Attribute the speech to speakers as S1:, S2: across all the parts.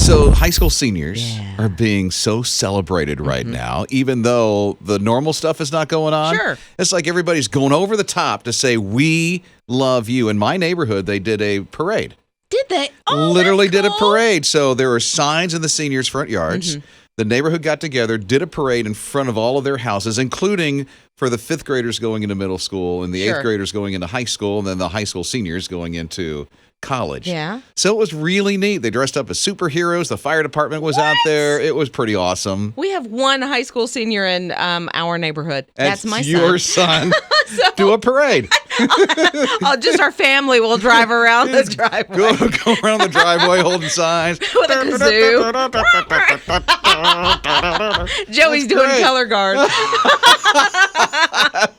S1: So high school seniors are being so celebrated right now, even though the normal stuff is not going on.
S2: Sure.
S1: It's like everybody's going over the top to say, we love you. In my neighborhood, they did a parade.
S2: Did they? Oh,
S1: Literally
S2: that's
S1: did a
S2: cool.
S1: parade. So there were signs in the seniors' front yards. The neighborhood got together, did a parade in front of all of their houses, including for the 5th graders going into middle school and the 8th graders going into high school, and then the high school seniors going into college.
S2: Yeah.
S1: So it was really neat. They dressed up as superheroes. The fire department was out there. It was pretty awesome.
S2: We have one high school senior in our neighborhood. That's my son.
S1: Your son. Do a parade.
S2: Just our family will drive around the driveway.
S1: Go around the driveway holding signs.
S2: With a kazoo. Joey's doing color guard.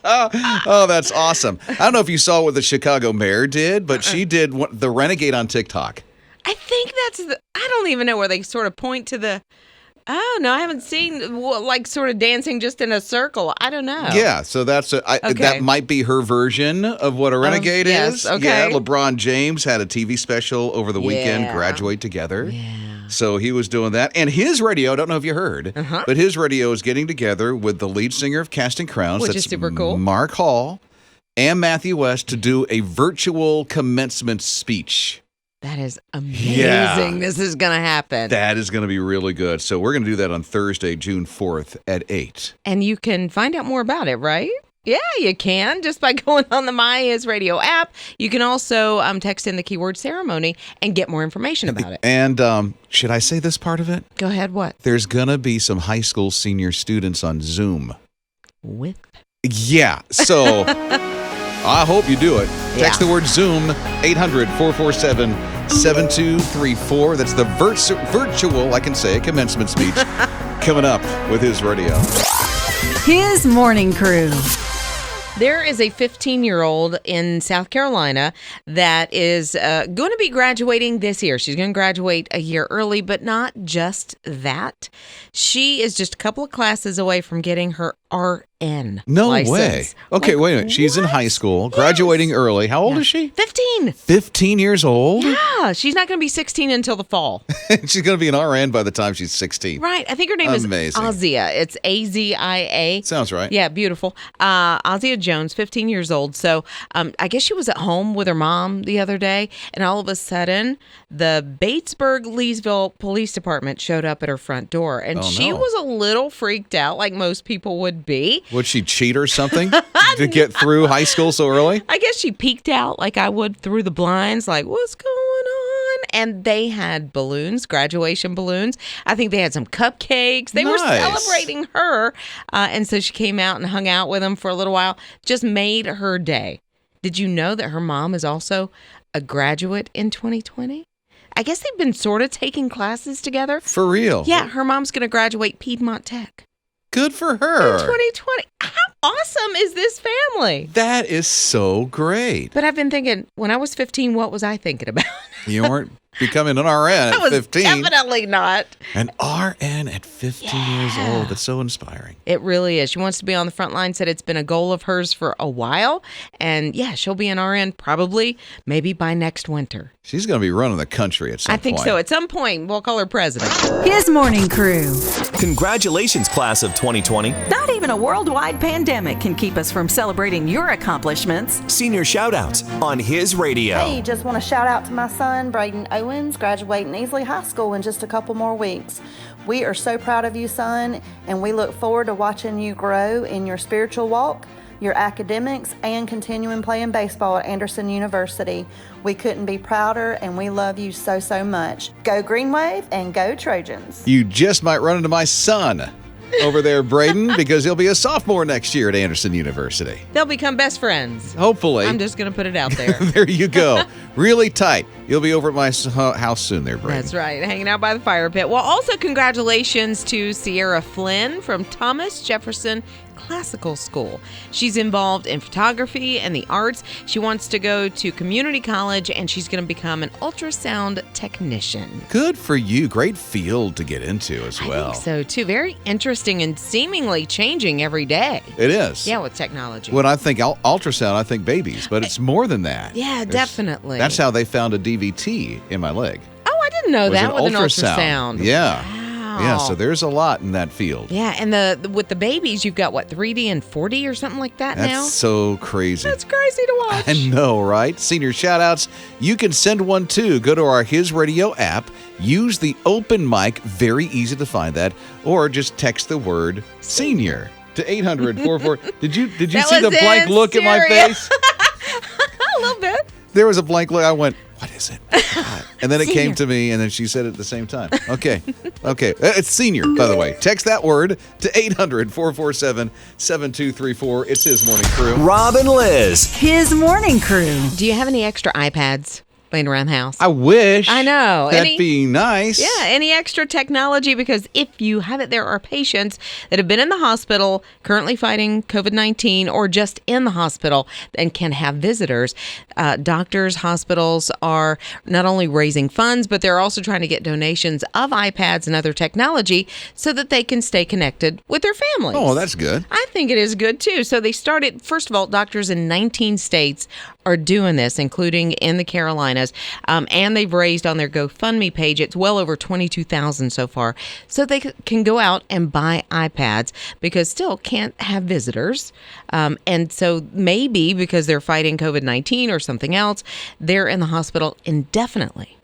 S1: Oh, that's awesome. I don't know if you saw what the Chicago mayor did, but she did the renegade on TikTok.
S2: I think I don't even know where they sort of point to the... Oh, no, I haven't seen, sort of dancing just in a circle. I don't know.
S1: Yeah, so that might be her version of what a renegade is.
S2: Okay.
S1: Yeah, LeBron James had a TV special over the weekend, Graduate Together.
S2: Yeah.
S1: So he was doing that. And his radio, I don't know if you heard, but his radio is getting together with the lead singer of Casting Crowns.
S2: Which is super cool.
S1: Mark Hall and Matthew West to do a virtual commencement speech.
S2: That is amazing.
S1: Yeah.
S2: This is going to happen.
S1: That is going to be really good. So we're going to do that on Thursday, June 4th at 8.
S2: And you can find out more about it, right? Yeah, you can, just by going on the My His Radio app. You can also text in the keyword ceremony and get more information about it.
S1: And should I say this part of it?
S2: Go ahead, what?
S1: There's going to be some high school senior students on Zoom.
S2: With?
S1: Yeah, so I hope you do it. Text the word Zoom, 800-447-7234. That's the virtual, I can say, commencement speech coming up with his radio.
S3: His Morning Crew.
S2: There is a 15-year-old in South Carolina that is going to be graduating this year. She's going to graduate a year early, but not just that. She is just a couple of classes away from getting her RN license.
S1: Way. Okay, wait a minute. She's in high school, graduating early. How old is she?
S2: 15.
S1: 15 years old?
S2: Yeah, she's not going to be 16 until the fall.
S1: She's going to be an RN by the time she's 16.
S2: Right. I think her name is Azia. It's Azia.
S1: Sounds right.
S2: Yeah, beautiful. Azia Jones, 15 years old. So I guess she was at home with her mom the other day, and all of a sudden, the Batesburg-Leesville Police Department showed up at her front door, and she was a little freaked out, like most people would be.
S1: Would she cheat or something to get through high school so early?
S2: I guess she peeked out like I would through the blinds, like, what's going on? And they had balloons, graduation balloons. I think they had some cupcakes. They were celebrating her. And so she came out and hung out with them for a little while. Just made her day. Did you know that her mom is also a graduate in 2020? I guess they've been sort of taking classes together.
S1: For real?
S2: Yeah, her mom's going to graduate Piedmont Tech.
S1: Good for her.
S2: In 2020. How awesome is this family?
S1: That is so great.
S2: But I've been thinking, when I was 15, what was I thinking about?
S1: You weren't becoming an RN at 15.
S2: Definitely not.
S1: An RN at 15 years old. That's so inspiring.
S2: It really is. She wants to be on the front line, said it's been a goal of hers for a while. And yeah, she'll be an RN probably, maybe by next winter.
S1: She's going to be running the country at some point.
S2: I think so. At some point, we'll call her president.
S3: His Morning Crew.
S4: Congratulations, class of 2020.
S5: Not even a worldwide pandemic can keep us from celebrating your accomplishments.
S4: Senior shoutouts on His Radio.
S6: Hey, just want to shout out to my son, Braden Owens, graduating Easley High School in just a couple more weeks. We are so proud of you, son, and we look forward to watching you grow in your spiritual walk, your academics, and continuing playing baseball at Anderson University. We couldn't be prouder, and we love you so, so much. Go Green Wave and go Trojans.
S1: You just might run into my son over there, Braden, because he'll be a sophomore next year at Anderson University.
S2: They'll become best friends.
S1: Hopefully.
S2: I'm just going to put it out there.
S1: There you go. Really tight. You'll be over at my house soon there, Braden.
S2: That's right. Hanging out by the fire pit. Well, also congratulations to Sierra Flynn from Thomas Jefferson Classical School. She's involved in photography and the arts. She wants to go to community college, and she's going to become an ultrasound technician.
S1: Good for you. Great field to get into as well.
S2: I think so, too. Very interesting and seemingly changing every day.
S1: It is.
S2: Yeah, with technology.
S1: When I think ultrasound, I think babies, but it's more than that.
S2: Yeah, definitely.
S1: That's how they found a DVT in my leg.
S2: Oh, I didn't didn't know that
S1: an
S2: with an ultrasound.
S1: Yeah.
S2: Wow.
S1: Yeah, so there's a lot in that field.
S2: Yeah, and with the babies, you've got, 3D and 4D or something like that now?
S1: That's so crazy.
S2: That's crazy to watch.
S1: I know, right? Senior shout-outs, you can send one too. Go to our His Radio app, use the open mic, very easy to find that, or just text the word senior to 800-44. Did you see the blank look in my face?
S2: A little bit.
S1: There was a blank look. I went, what is it? And then it came to me, and then she said it at the same time. Okay. It's senior, by the way. Text that word to 800-447-7234. It's His Morning Crew.
S4: Rob and Liz.
S3: His Morning Crew.
S2: Do you have any extra iPads laying around the house?
S1: I wish.
S2: I know.
S1: That'd be nice.
S2: Yeah, any extra technology, because if you have it, there are patients that have been in the hospital currently fighting COVID-19 or just in the hospital and can have visitors. Doctors, hospitals are not only raising funds, but they're also trying to get donations of iPads and other technology so that they can stay connected with their families.
S1: Oh, that's good.
S2: I think it is good, too. So they started, first of all, doctors in 19 states are doing this, including in the Carolinas. And they've raised on their GoFundMe page, it's well over $22,000 so far. So they can go out and buy iPads because still can't have visitors. And so maybe because they're fighting COVID-19 or something else, they're in the hospital indefinitely.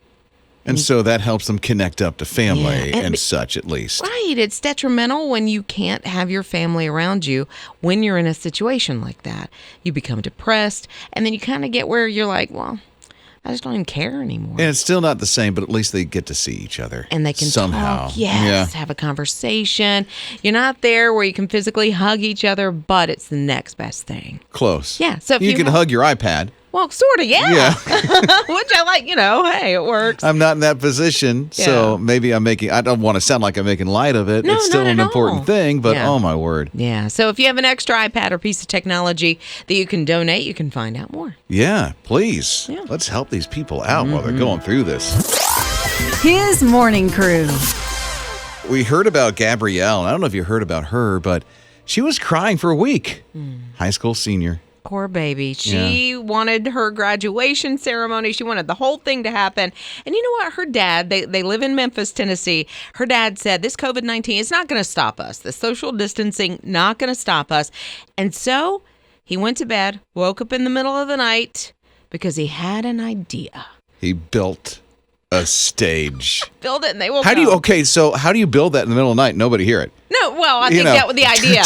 S1: And so that helps them connect up to family and such, at least.
S2: Right. It's detrimental when you can't have your family around you when you're in a situation like that. You become depressed, and then you kind of get where you're like, well, I just don't even care anymore.
S1: And it's still not the same, but at least they get to see each other.
S2: And they can
S1: somehow.
S2: talk, have a conversation. You're not there where you can physically hug each other, but it's the next best thing.
S1: Close.
S2: Yeah. So if
S1: you can hug your iPad.
S2: Well, sort of, yeah. Which I like, hey, it works.
S1: I'm not in that position, so maybe I don't want to sound like I'm making light of it.
S2: No,
S1: it's still
S2: not
S1: an
S2: at
S1: important
S2: all.
S1: thing, but
S2: Yeah.
S1: oh my word.
S2: Yeah. So if you have an extra iPad or piece of technology that you can donate, you can find out more.
S1: Yeah, please.
S2: Yeah.
S1: Let's help these people out while they're going through this.
S3: His Morning Crew.
S1: We heard about Gabrielle, and I don't know if you heard about her, but she was crying for a week. High school senior.
S2: Poor baby. She wanted her graduation ceremony. She wanted the whole thing to happen. And you know what? Her dad, they live in Memphis, Tennessee. Her dad said, this COVID-19 is not going to stop us. The social distancing, not going to stop us. And so he went to bed, woke up in the middle of the night because he had an idea.
S1: He built a stage.
S2: Build it and they will
S1: So how do you build that in the middle of the night? Nobody hear it.
S2: No, well, I think that was the idea.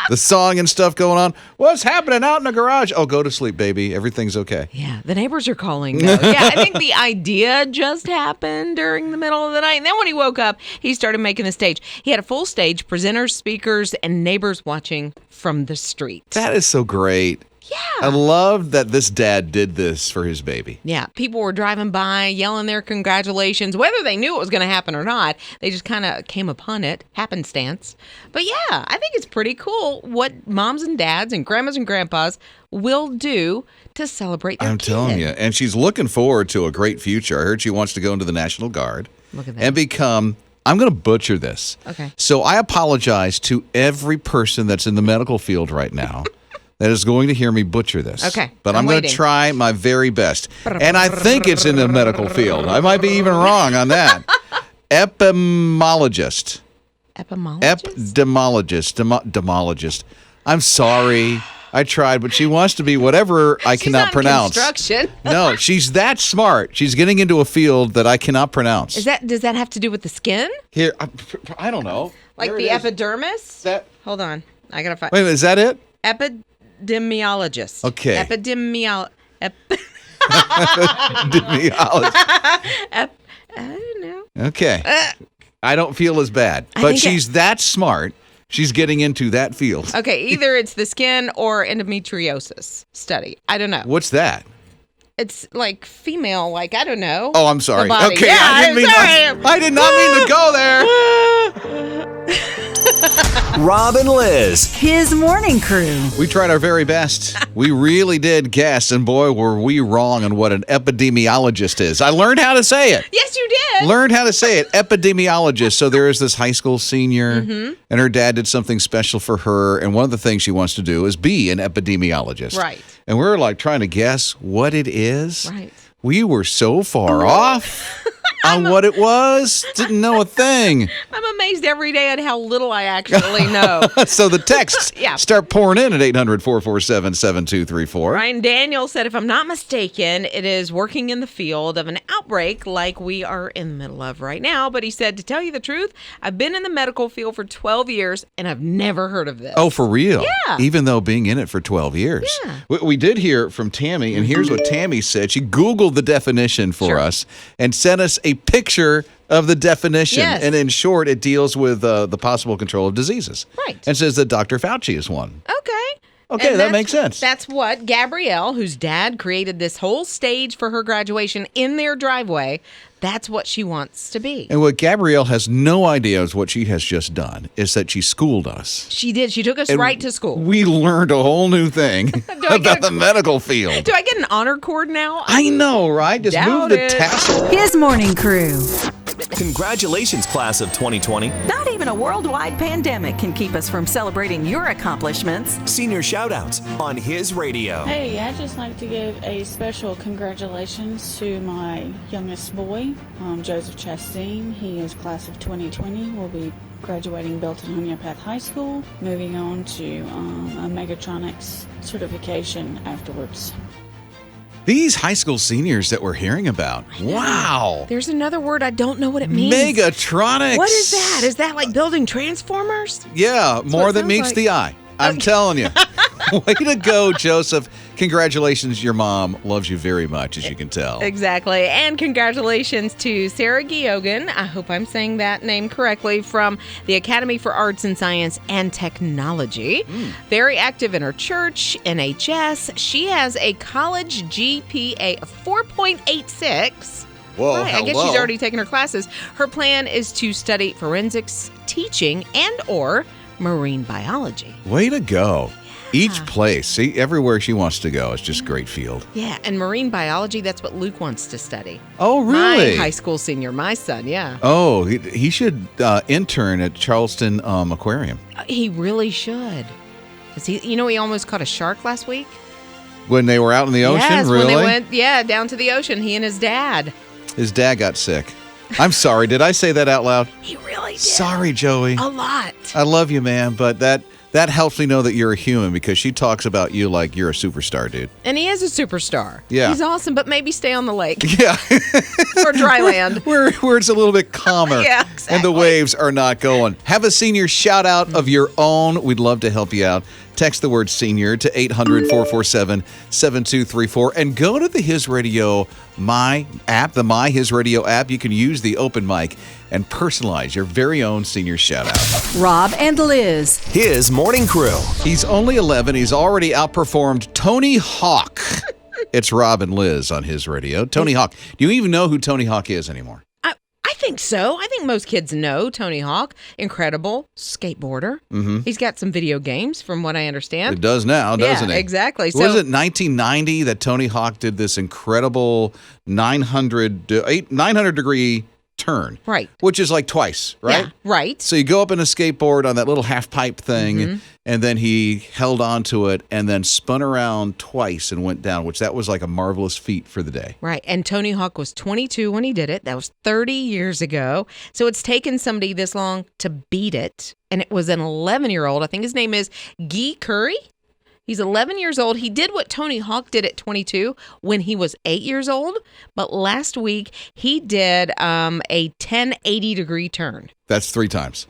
S1: The song and stuff going on. What's happening out in the garage? Oh, go to sleep, baby. Everything's okay.
S2: Yeah, the neighbors are calling, though. Yeah, I think the idea just happened during the middle of the night. And then when he woke up, he started making the stage. He had a full stage, presenters, speakers, and neighbors watching from the street.
S1: That is so great.
S2: Yeah.
S1: I love that this dad did this for his baby.
S2: Yeah, people were driving by, yelling their congratulations, whether they knew it was going to happen or not. They just kind of came upon it, happenstance. But yeah, I think it's pretty cool what moms and dads and grandmas and grandpas will do to celebrate their kid.
S1: telling you. And she's looking forward to a great future. I heard she wants to go into the National Guard.
S2: Look at that.
S1: And become... I'm going to butcher this.
S2: Okay.
S1: So I apologize to every person that's in the medical field right now that is going to hear me butcher this.
S2: Okay,
S1: But
S2: I'm
S1: I'm going to
S2: waiting.
S1: try my very best. And I think it's in the medical field. I might be even wrong on that. Epidemiologist. Epidemiologist. I'm sorry. I tried, but she wants to be whatever I cannot pronounce.
S2: Construction.
S1: No, she's that smart. She's getting into a field that I cannot pronounce.
S2: Does that have to do with the skin?
S1: Here, I don't know.
S2: Like
S1: There
S2: the
S1: it is.
S2: epidermis?
S1: That,
S2: Hold on. I got to find
S1: wait a minute, is that it?
S2: epidemiologist.
S1: Okay.
S2: Epidemiologist.
S1: Epidemiologist.
S2: I don't know.
S1: Okay. I don't feel as bad.
S2: I
S1: But
S2: think
S1: she's that smart. She's getting into that field.
S2: Okay, either it's the skin or endometriosis study. I don't know.
S1: What's that?
S2: It's like female, like, I don't know.
S1: Oh, I'm sorry.
S2: The body.
S1: Okay,
S2: Yeah,
S1: I did not mean to go there.
S4: Rob and Liz.
S3: His Morning Crew.
S1: We tried our very best. We really did guess, and boy, were we wrong on what an epidemiologist is. I learned how to say it.
S2: Yes, you did.
S1: Learned how to say it. Epidemiologist. So there is this high school senior, and her dad did something special for her, and one of the things she wants to do is be an epidemiologist.
S2: Right.
S1: And we're like trying to guess what it is.
S2: Right.
S1: We were so far off on what it was. Didn't know a thing.
S2: I'm amazed every day at how little I actually know.
S1: So the texts start pouring in at 800-447-7234.
S2: Ryan Daniel said, if I'm not mistaken, it is working in the field of an outbreak like we are in the middle of right now. But he said, to tell you the truth, I've been in the medical field for 12 years and I've never heard of this.
S1: Oh, for real?
S2: Yeah.
S1: Even though being in it for 12 years.
S2: Yeah.
S1: We did hear from Tammy, and here's what Tammy said. She Googled the definition for us and sent us a picture of the definition.
S2: Yes.
S1: And in short, it deals with the possible control of diseases.
S2: Right.
S1: And says that Dr. Fauci is one.
S2: Okay,
S1: that makes sense.
S2: That's what Gabrielle, whose dad created this whole stage for her graduation in their driveway, that's what she wants to be.
S1: And what Gabrielle has no idea is what she has just done is that she schooled us.
S2: She did. She took us right to school.
S1: We learned a whole new thing about the medical field.
S2: Do I get an honor cord now?
S1: I know, right? Just move the tassel.
S3: His morning crew.
S4: Congratulations, class of 2020.
S5: Not even a worldwide pandemic can keep us from celebrating your accomplishments.
S4: Senior shoutouts on his radio.
S7: Hey, I'd just like to give a special congratulations to my youngest boy, Joseph Chastain. He is class of 2020, will be graduating Belton Homeopath High School, moving on to a Megatronics certification afterwards.
S1: These high school seniors that we're hearing about. Wow.
S2: There's another word I don't know what it means.
S1: Megatronics.
S2: What is that? Is that like building Transformers?
S1: Yeah, more than meets the eye. I'm telling you. Way to go, Joseph. Congratulations. Your mom loves you very much, as you can tell.
S2: Exactly. And congratulations to Sarah Giogan. I hope I'm saying that name correctly, from the Academy for Arts and Science and Technology. Very active in her church, NHS. She has a college GPA of 4.86.
S1: Whoa,
S2: right. I guess she's already taken her classes. Her plan is to study forensics, teaching, and or marine biology.
S1: Way to go. Each place, see, everywhere she wants to go, it's just great field.
S2: Yeah, and marine biology, that's what Luke wants to study.
S1: Oh, really?
S2: My high school senior, my son, yeah.
S1: Oh, he should intern at Charleston Aquarium.
S2: He really should. He almost caught a shark last week.
S1: When they were out in the ocean,
S2: yes,
S1: really?
S2: When they went, down to the ocean, he and his dad.
S1: His dad got sick. I'm sorry, did I say that out loud?
S2: He really did.
S1: Sorry, Joey.
S2: A lot.
S1: I love you, man, but that helps me know that you're a human, because she talks about you like you're a superstar, dude.
S2: And he is a superstar.
S1: Yeah.
S2: He's awesome, but maybe stay on the lake.
S1: Yeah.
S2: Or dry land.
S1: Where it's a little bit calmer.
S2: Yeah, exactly.
S1: And the waves are not going. Have a senior shout out of your own. We'd love to help you out. Text the word senior to 800-447-7234 and go to the His Radio My app, the My His Radio app. You can use the open mic and personalize your very own senior shout out.
S3: Rob and Liz.
S4: His morning crew.
S1: He's only 11. He's already outperformed Tony Hawk. It's Rob and Liz on His Radio. Tony Hawk. Do you even know who Tony Hawk is anymore?
S2: I think so. I think most kids know Tony Hawk. Incredible skateboarder. Mm-hmm. He's got some video games, from what I understand.
S1: It does now, doesn't it?
S2: Exactly.
S1: Was it 1990 that Tony Hawk did this incredible 900-degree turn?
S2: Right.
S1: Which is like twice, right?
S2: Yeah, right.
S1: So you go up in a skateboard on that little half pipe thing, and then he held onto it and then spun around twice and went down, which that was like a marvelous feat for the day.
S2: Right. And Tony Hawk was 22 when he did it. That was 30 years ago. So it's taken somebody this long to beat it. And it was an 11-year-old. I think his name is Guy Curry. He's 11 years old. He did what Tony Hawk did at 22 when he was 8 years old. But last week, he did a 1080-degree turn.
S1: That's 3 times.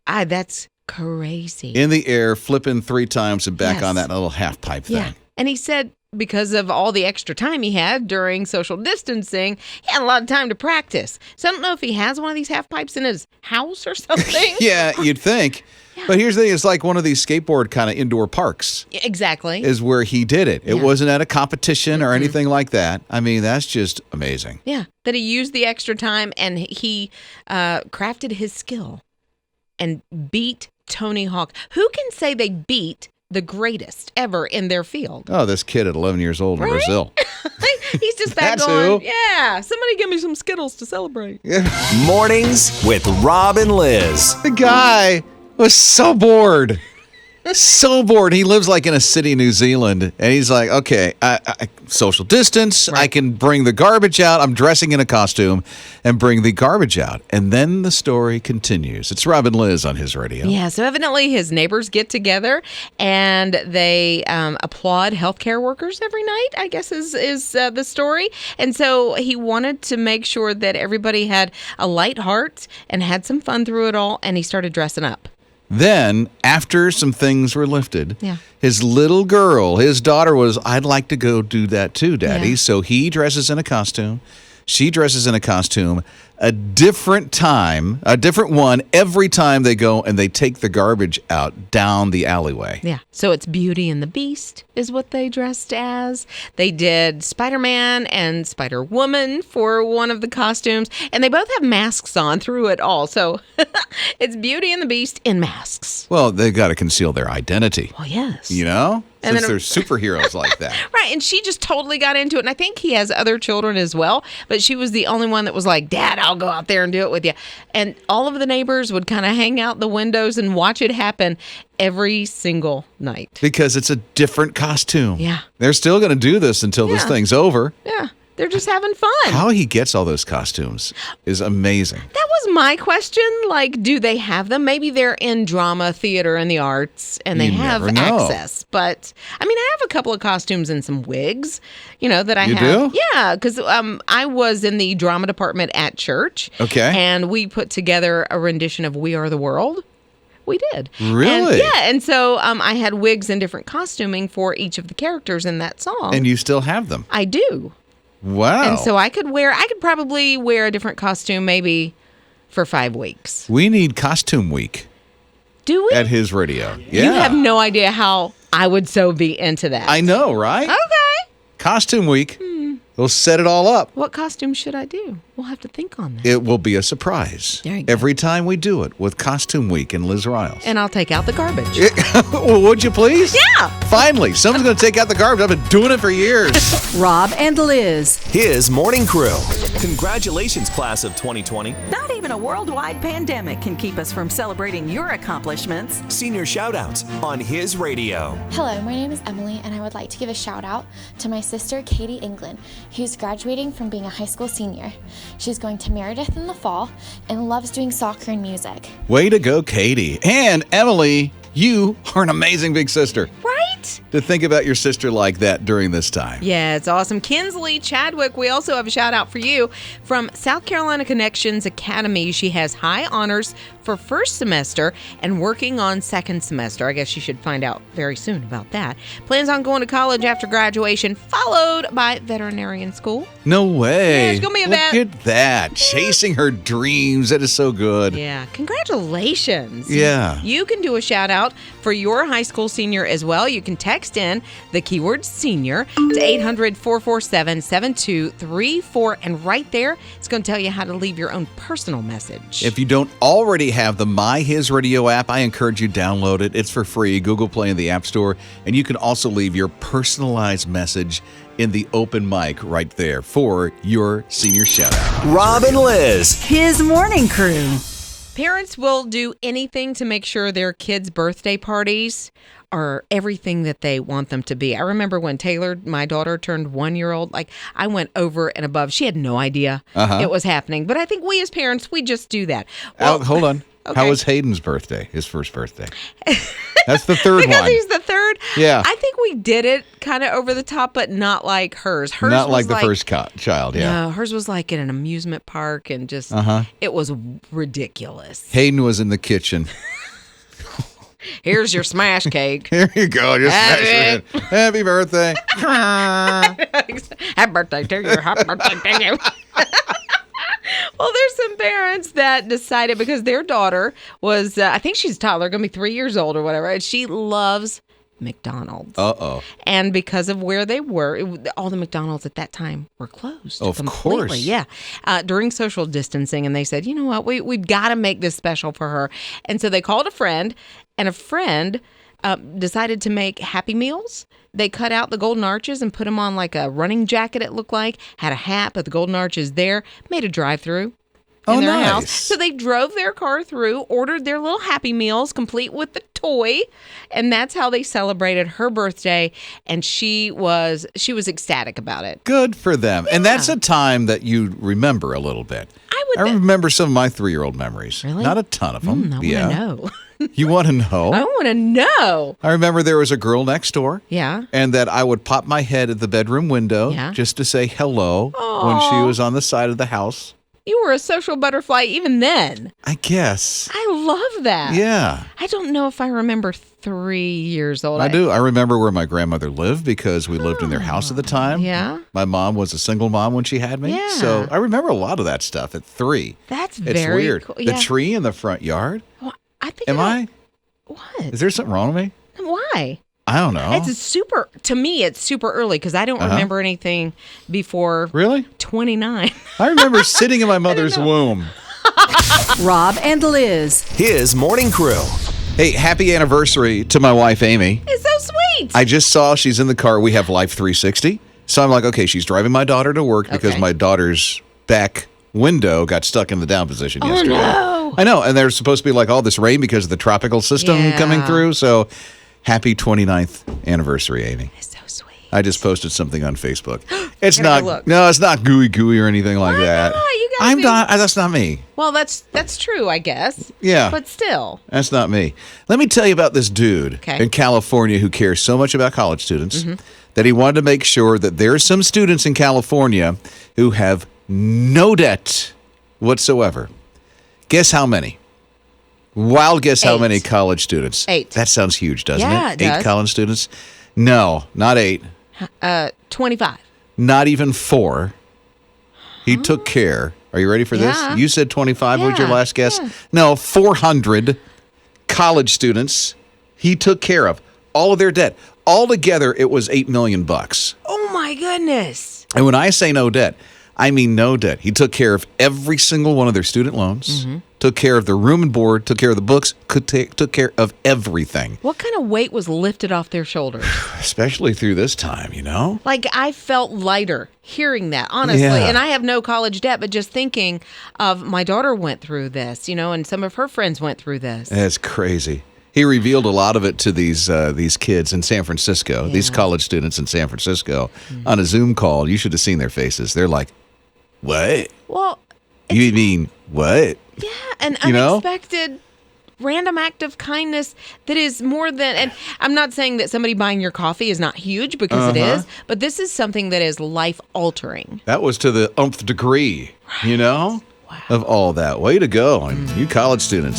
S2: That's crazy.
S1: In the air, flipping 3 times and back on that little half pipe thing.
S2: Yeah. And he said because of all the extra time he had during social distancing, he had a lot of time to practice. So I don't know if he has one of these half pipes in his house or something.
S1: Yeah, you'd think. Yeah. But here's the thing. It's like one of these skateboard kind of indoor parks.
S2: Exactly.
S1: Is where he did it. It wasn't at a competition or anything like that. I mean, that's just amazing.
S2: Yeah. That he used the extra time and he crafted his skill and beat Tony Hawk. Who can say they beat the greatest ever in their field?
S1: Oh, this kid at 11 years old in Brazil.
S2: He's just back
S1: That's
S2: going,
S1: who.
S2: yeah, somebody give me some Skittles to celebrate.
S4: Mornings with Rob and Liz.
S1: The guy was so bored. So bored. He lives like in a city, New Zealand, and he's like, okay, I social distance.
S2: Right.
S1: I can bring the garbage out. I'm dressing in a costume and bring the garbage out. And then the story continues. It's Rob and Liz on his radio.
S2: Yeah, so evidently his neighbors get together and they applaud healthcare workers every night, I guess is the story. And so he wanted to make sure that everybody had a light heart and had some fun through it all, and he started dressing up.
S1: Then, after some things were lifted,
S2: Yeah.
S1: his little girl, his daughter was, I'd like to go do that too, Daddy.
S2: Yeah.
S1: So he dresses in a costume. She dresses in a costume. A different one every time they go and they take the garbage out down the alleyway.
S2: Yeah, so it's Beauty and the Beast is what they dressed as. They did Spider-Man and Spider-Woman for one of the costumes, and they both have masks on through it all. So it's Beauty and the Beast in masks.
S1: Well, they've got to conceal their identity.
S2: Well, yes.
S1: You know?
S2: And
S1: Since
S2: then-
S1: they're superheroes like that.
S2: Right, and she just totally got into it. And I think he has other children as well, but she was the only one that was like, Dad, I'll go out there and do it with you. And all of the neighbors would kind of hang out the windows and watch it happen every single night.
S1: Because it's a different costume.
S2: Yeah.
S1: They're still going to do this until this
S2: Yeah.
S1: thing's over.
S2: Yeah, they're just having fun.
S1: How he gets all those costumes is amazing.
S2: That was my question. Like, do they have them? Maybe they're in drama, theater, and the arts, and they
S1: You
S2: have
S1: never know.
S2: access. But, I mean, I have a couple of costumes and some wigs, that I
S1: You
S2: have.
S1: do?
S2: Yeah, because I was in the drama department at church.
S1: Okay.
S2: And we put together a rendition of We Are the World. We did.
S1: Really?
S2: And so I had wigs and different costuming for each of the characters in that song.
S1: And you still have them.
S2: I do.
S1: Wow.
S2: And so I could probably wear a different costume maybe for 5 weeks.
S1: We need Costume Week
S2: Do we?
S1: at his radio. Yeah.
S2: You have no idea how I would so be into that.
S1: I know, right?
S2: Okay.
S1: Costume Week. We'll set it all up.
S2: What costume should I do? We'll have to think on that.
S1: It will be a surprise.
S2: There you go.
S1: Every time we do it with Costume Week and Liz Riles.
S2: And I'll take out the garbage.
S1: Well, would you please?
S2: Yeah.
S1: Finally, someone's going to take out the garbage. I've been doing it for years.
S3: Rob and Liz.
S4: His morning crew. Congratulations, class of 2020.
S5: Not even a worldwide pandemic can keep us from celebrating your accomplishments.
S4: Senior shoutouts on his radio.
S8: Hello, my name is Emily, and I would like to give a shout out to my sister Katie England, who's graduating from being a high school senior. She's going to Meredith in the fall and loves doing soccer and music.
S1: Way to go, Katie. And Emily, you are an amazing big sister.
S2: Right?
S1: To think about your sister like that during this time.
S2: Yeah, it's awesome. Kinsley Chadwick, we also have a shout out for you from South Carolina Connections Academy. She has high honors for first semester and working on second semester. I guess she should find out very soon about that. Plans on going to college after graduation, followed by veterinarian school.
S1: No way.
S2: Yeah, she's gonna be a vet.
S1: Look at that. Chasing her dreams. That is so good.
S2: Yeah, congratulations.
S1: Yeah.
S2: You can do a shout out for your high school senior as well. You can text in the keyword senior to 800-447-7234. And right there, it's going to tell you how to leave your own personal message.
S1: If you don't already have the My His Radio app, I encourage you to download it. It's for free, Google Play and the App Store. And you can also leave your personalized message in the open mic right there for your senior shout out.
S4: Rob and Liz.
S3: His morning crew.
S2: Parents will do anything to make sure their kids' birthday parties are everything that they want them to be. I remember when Taylor, my daughter, turned 1 year old, I went over and above. She had no idea it was happening. But I think we as parents, we just do that. Well,
S1: Hold on.
S2: Okay.
S1: How was Hayden's birthday, his first birthday? That's the third
S2: because
S1: one.
S2: he's the third?
S1: Yeah.
S2: I think we did it kind of over the top, but not like hers. Hers
S1: Not
S2: was
S1: like the first child, yeah.
S2: No, hers was like in an amusement park and just, it was ridiculous.
S1: Hayden was in the kitchen.
S2: Here's your smash cake.
S1: Here you go. Just smash it in. Happy birthday.
S2: Happy birthday to you. Happy birthday to you. Well, there's some parents that decided because their daughter was, I think she's toddler, going to be 3 years old or whatever, and she loves McDonald's.
S1: Uh-oh.
S2: And because of where they were, all the McDonald's at that time were closed.
S1: Of
S2: completely.
S1: course.
S2: Yeah. During social distancing, and they said, you know what, we've got to make this special for her. And so they called a friend, and a friend decided to make Happy Meals. They cut out the golden arches and put them on like a running jacket, it looked like, had a hat, but the golden arches there, made a drive-through. in their
S1: nice.
S2: house. So they drove their car through, ordered their little Happy Meals, complete with the toy, and that's how they celebrated her birthday. And she was ecstatic about it.
S1: Good for them. And that's a time that you remember a little bit. I remember some of my 3-year-old memories.
S2: Really?
S1: Not a ton of them.
S2: I want to know.
S1: You want to know?
S2: I want to know.
S1: I remember there was a girl next door.
S2: Yeah.
S1: And that I would pop my head at the bedroom window just to say hello when she was on the side of the house.
S2: You were a social butterfly even then.
S1: I guess.
S2: I love that.
S1: Yeah.
S2: I don't know if I remember 3 years old.
S1: I do. I remember where my grandmother lived because we lived in their house at the time.
S2: Yeah.
S1: My mom was a single mom when she had me.
S2: Yeah.
S1: So I remember a lot of that stuff at 3.
S2: That's
S1: It's
S2: very
S1: weird.
S2: cool.
S1: The tree in the front yard.
S2: Well, I think
S1: What?
S2: What?
S1: Is there something wrong with me?
S2: Why?
S1: I don't know.
S2: To me, it's super early because I don't remember anything before
S1: Really?
S2: 29.
S1: I remember sitting in my mother's womb.
S3: Rob and Liz.
S4: His morning crew.
S1: Hey, happy anniversary to my wife, Amy.
S2: It's so sweet.
S1: I just saw she's in the car. We have Life 360. So I'm like, okay, she's driving my daughter to work because my daughter's back window got stuck in the down position yesterday.
S2: No.
S1: I know. And there's supposed to be like all this rain because of the tropical system coming through. So happy 29th anniversary, Amy.
S2: It's so sweet.
S1: I just posted something on Facebook. It's
S2: Gotta
S1: not,
S2: look.
S1: no, it's not gooey or anything like that.
S2: not? You gotta
S1: I'm
S2: be-
S1: not, that's not me.
S2: Well, that's true, I guess.
S1: Yeah.
S2: But still.
S1: That's not me. Let me tell you about this dude in California who cares so much about college students that he wanted to make sure that there are some students in California who have no debt whatsoever. Guess how many? Wild guess how
S2: 8.
S1: many college students?
S2: 8.
S1: That sounds huge, doesn't
S2: Yeah,
S1: it?
S2: it
S1: 8
S2: does.
S1: college students? No, not 8.
S2: 25.
S1: Not even 4. He took care. Are you ready for this?
S2: Yeah.
S1: You said 25 was your
S2: Yeah,
S1: last guess?
S2: yeah.
S1: No, 400 college students he took care of. All of their debt. Altogether, it was $8 million.
S2: Oh my goodness.
S1: And when I say no debt, I mean no debt. He took care of every single one of their student loans, took care of their room and board, took care of the books, took care of everything.
S2: What kind of weight was lifted off their shoulders?
S1: Especially through this time, you know?
S2: Like, I felt lighter hearing that, honestly.
S1: Yeah.
S2: And I have no college debt, but just thinking of my daughter went through this, and some of her friends went through this.
S1: That's crazy. He revealed a lot of it to these kids in San Francisco, these college students in San Francisco, on a Zoom call. You should have seen their faces. They're like, what?
S2: Well,
S1: You mean what?
S2: yeah, an
S1: You know?
S2: unexpected random act of kindness that is more than, and I'm not saying that somebody buying your coffee is not huge, because it is, but this is something that is life altering.
S1: That was to the umpth degree, of all that. Way to go, and you college students.